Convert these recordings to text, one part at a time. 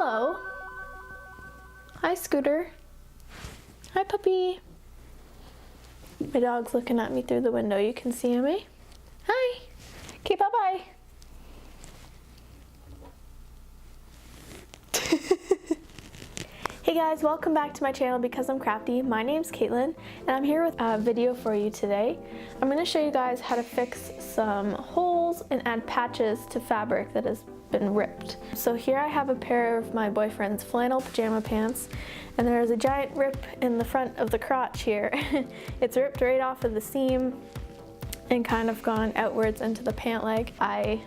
Hello. Hi, Scooter. Hi, puppy. My dog's looking at me through the window. You can see him, eh? Hi. Okay, bye-bye. Hey guys, welcome back to my channel Because I'm Crafty. My name's Katelyn and I'm here with a video for you today. I'm going to show you guys how to fix some holes and add patches to fabric that has been ripped. So here I have a pair of my boyfriend's flannel pajama pants and there's a giant rip in the front of the crotch here. It's ripped right off of the seam and kind of gone outwards into the pant leg. I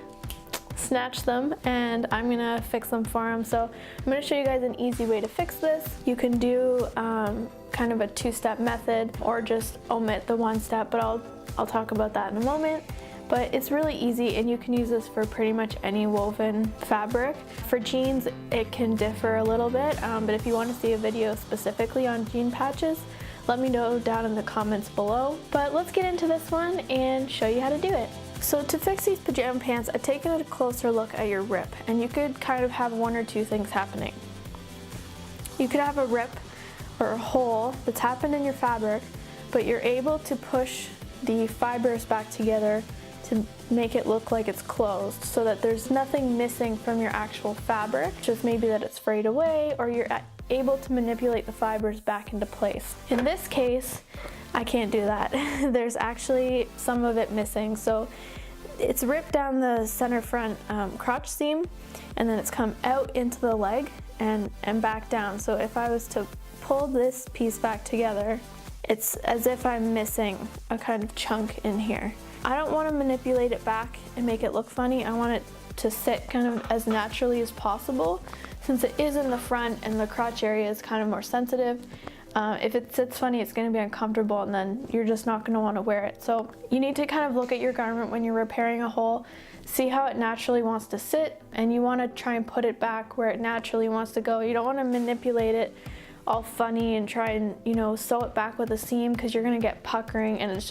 snatch them and I'm gonna fix them for him. So I'm gonna show you guys an easy way to fix this. You can do kind of a two-step method or just omit the one step, but I'll talk about that in a moment. But it's really easy and you can use this for pretty much any woven fabric. For jeans it can differ a little bit, but if you want to see a video specifically on jean patches, let me know down in the comments below. But let's get into this one and show you how to do it. So to fix these pajama pants, I've taken a closer look at your rip, and you could kind of have one or two things happening. You could have a rip or a hole that's happened in your fabric, but you're able to push the fibers back together to make it look like it's closed so that there's nothing missing from your actual fabric, just maybe that it's frayed away or you're able to manipulate the fibers back into place. In this case, I can't do that. There's actually some of it missing. So it's ripped down the center front crotch seam and then it's come out into the leg and back down. So if I was to pull this piece back together, it's as if I'm missing a kind of chunk in here. I don't want to manipulate it back and make it look funny. I want it to sit kind of as naturally as possible since it is in the front and the crotch area is kind of more sensitive. If it sits funny, it's going to be uncomfortable and then you're just not going to want to wear it. So you need to kind of look at your garment when you're repairing a hole, see how it naturally wants to sit, and you want to try and put it back where it naturally wants to go. You don't want to manipulate it all funny and try and, you know, sew it back with a seam because you're going to get puckering and it's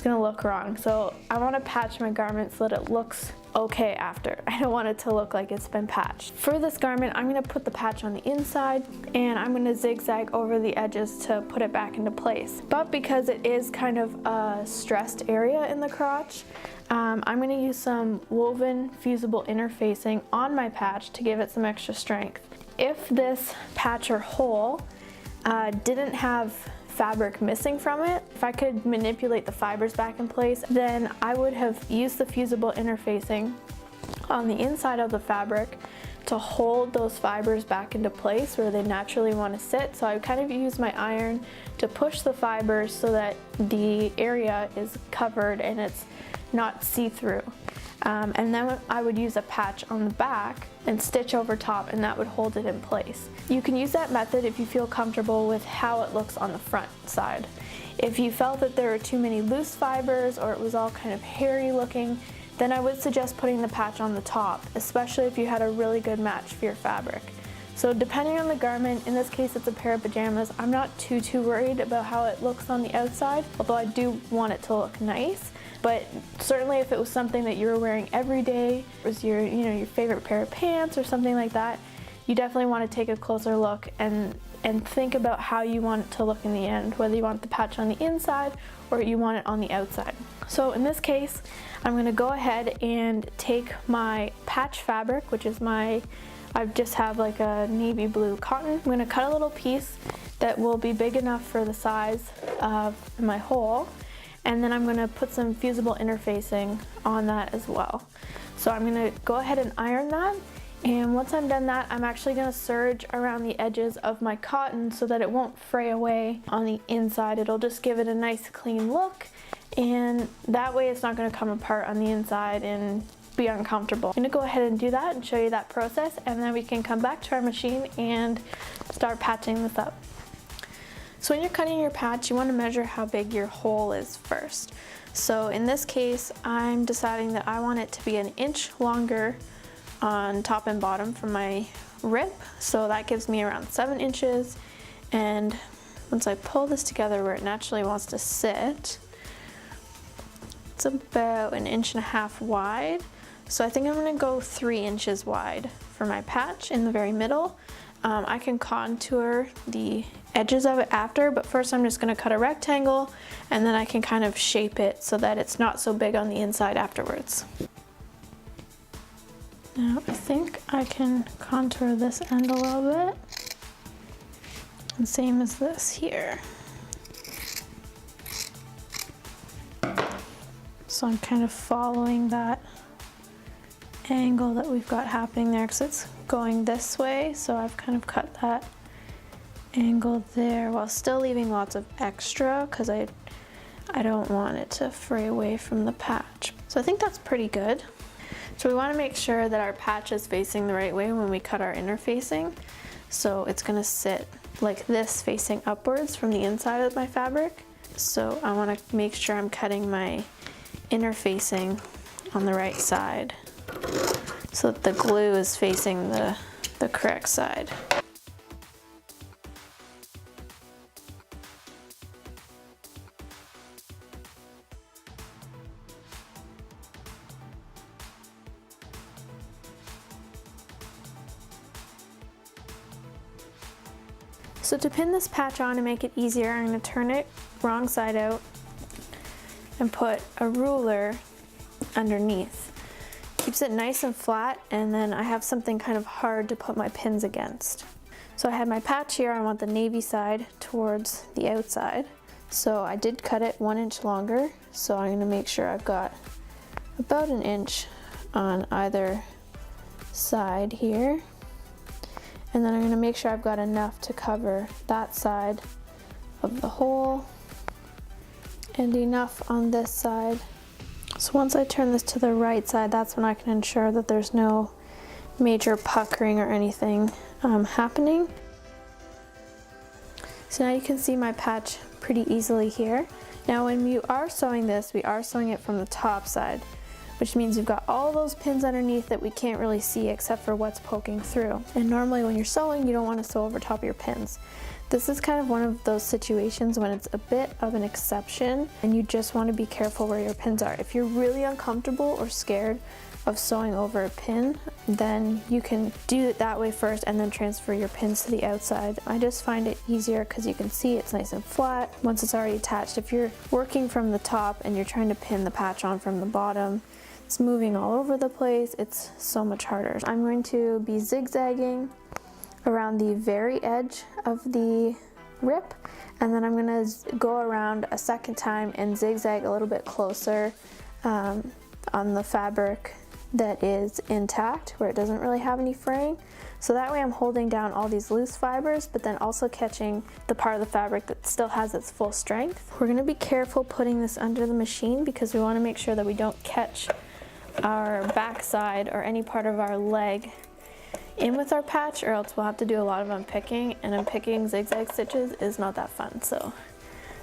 going to look wrong. So I want to patch my garment so that it looks okay after. I don't want it to look like it's been patched. For this garment, I'm going to put the patch on the inside and I'm going to zigzag over the edges to put it back into place. But because it is kind of a stressed area in the crotch, I'm going to use some woven fusible interfacing on my patch to give it some extra strength. If this patch or hole didn't have fabric missing from it, if I could manipulate the fibers back in place, then I would have used the fusible interfacing on the inside of the fabric to hold those fibers back into place where they naturally want to sit. So I kind of use my iron to push the fibers so that the area is covered and it's not see-through. And then I would use a patch on the back and stitch over top, and that would hold it in place. You can use that method if you feel comfortable with how it looks on the front side. If you felt that there were too many loose fibers or it was all kind of hairy looking, then I would suggest putting the patch on the top, especially if you had a really good match for your fabric. So depending on the garment, in this case it's a pair of pajamas, I'm not too worried about how it looks on the outside, although I do want it to look nice. But certainly if it was something that you were wearing every day, it was your, your favorite pair of pants or something like that, you definitely want to take a closer look and think about how you want it to look in the end, whether you want the patch on the inside or you want it on the outside. So in this case, I'm going to go ahead and take my patch fabric, which is I just have like a navy blue cotton. I'm going to cut a little piece that will be big enough for the size of my hole. And then I'm going to put some fusible interfacing on that as well. So I'm going to go ahead and iron that. And once I'm done that, I'm actually going to serge around the edges of my cotton so that it won't fray away on the inside. It'll just give it a nice clean look. And that way it's not going to come apart on the inside and be uncomfortable. I'm going to go ahead and do that and show you that process. And then we can come back to our machine and start patching this up. So when you're cutting your patch, you want to measure how big your hole is first. So in this case, I'm deciding that I want it to be 1 inch longer on top and bottom from my rip. So that gives me around 7 inches. And once I pull this together where it naturally wants to sit, It's about 1.5 inches wide. So I think I'm gonna go 3 inches wide for my patch in the very middle. I can contour the edges of it after, but first I'm just going to cut a rectangle and then I can kind of shape it so that it's not so big on the inside afterwards. Now I think I can contour this end a little bit, and same as this here. So I'm kind of following that angle that we've got happening there because it's going this way, so I've kind of cut that angle there while still leaving lots of extra because I don't want it to fray away from the patch. So I think that's pretty good. So we want to make sure that our patch is facing the right way when we cut our interfacing. So it's going to sit like this, facing upwards from the inside of my fabric. So I want to make sure I'm cutting my interfacing on the right side so that the glue is facing the correct side. So to pin this patch on and make it easier, I'm going to turn it wrong side out and put a ruler underneath. Keeps it nice and flat, and then I have something kind of hard to put my pins against. So I have my patch here. I want the navy side towards the outside. So I did cut it 1 inch longer, so I'm going to make sure I've got about 1 inch on either side here. And then I'm going to make sure I've got enough to cover that side of the hole and enough on this side. So once I turn this to the right side, that's when I can ensure that there's no major puckering or anything happening. So now you can see my patch pretty easily here. Now when you are sewing this, we are sewing it from the top side, which means you've got all those pins underneath that we can't really see except for what's poking through. And normally when you're sewing, you don't want to sew over top of your pins. This is kind of one of those situations when it's a bit of an exception and you just want to be careful where your pins are. If you're really uncomfortable or scared of sewing over a pin, then you can do it that way first and then transfer your pins to the outside. I just find it easier because you can see it's nice and flat once it's already attached. If you're working from the top and you're trying to pin the patch on from the bottom, it's moving all over the place, it's so much harder. I'm going to be zigzagging around the very edge of the rip, and then I'm going to go around a second time and zigzag a little bit closer on the fabric that is intact, where it doesn't really have any fraying. So that way I'm holding down all these loose fibers, but then also catching the part of the fabric that still has its full strength. We're going to be careful putting this under the machine because we want to make sure that we don't catch our backside or any part of our leg in with our patch, or else we'll have to do a lot of unpicking, and unpicking zigzag stitches is not that fun. So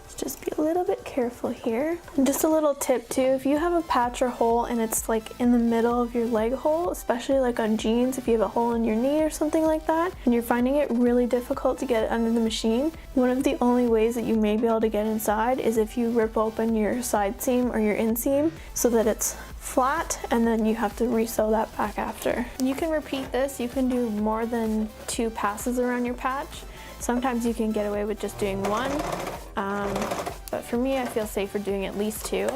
let's just be a little bit careful here. And just a little tip too, if you have a patch or hole and it's like in the middle of your leg hole, especially like on jeans, if you have a hole in your knee or something like that, and you're finding it really difficult to get it under the machine, one of the only ways that you may be able to get inside is if you rip open your side seam or your inseam so that it's flat, and then you have to re-sew that back after. You can repeat this, you can do more than 2 passes around your patch. Sometimes you can get away with just doing 1, but for me I feel safer doing at least 2.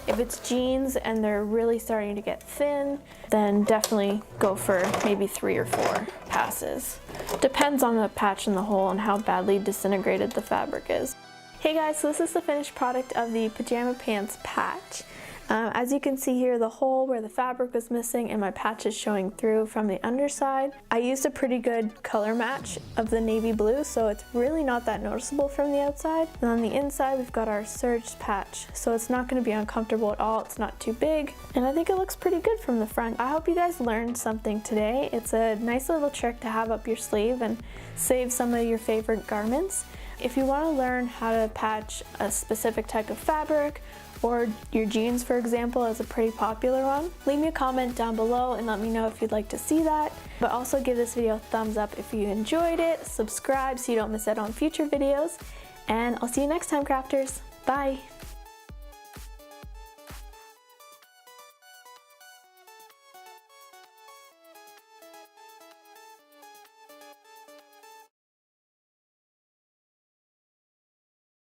If it's jeans and they're really starting to get thin, then definitely go for maybe 3 or 4 passes. Depends on the patch and the hole and how badly disintegrated the fabric is. Hey guys, so this is the finished product of the pajama pants patch. As you can see here, the hole where the fabric was missing and my patch is showing through from the underside. I used a pretty good color match of the navy blue, so it's really not that noticeable from the outside. And on the inside, we've got our serged patch, so it's not going to be uncomfortable at all. It's not too big, and I think it looks pretty good from the front. I hope you guys learned something today. It's a nice little trick to have up your sleeve and save some of your favorite garments. If you want to learn how to patch a specific type of fabric, or your jeans, for example, is a pretty popular one, leave me a comment down below and let me know if you'd like to see that. But also give this video a thumbs up if you enjoyed it, subscribe so you don't miss out on future videos, and I'll see you next time, crafters. Bye!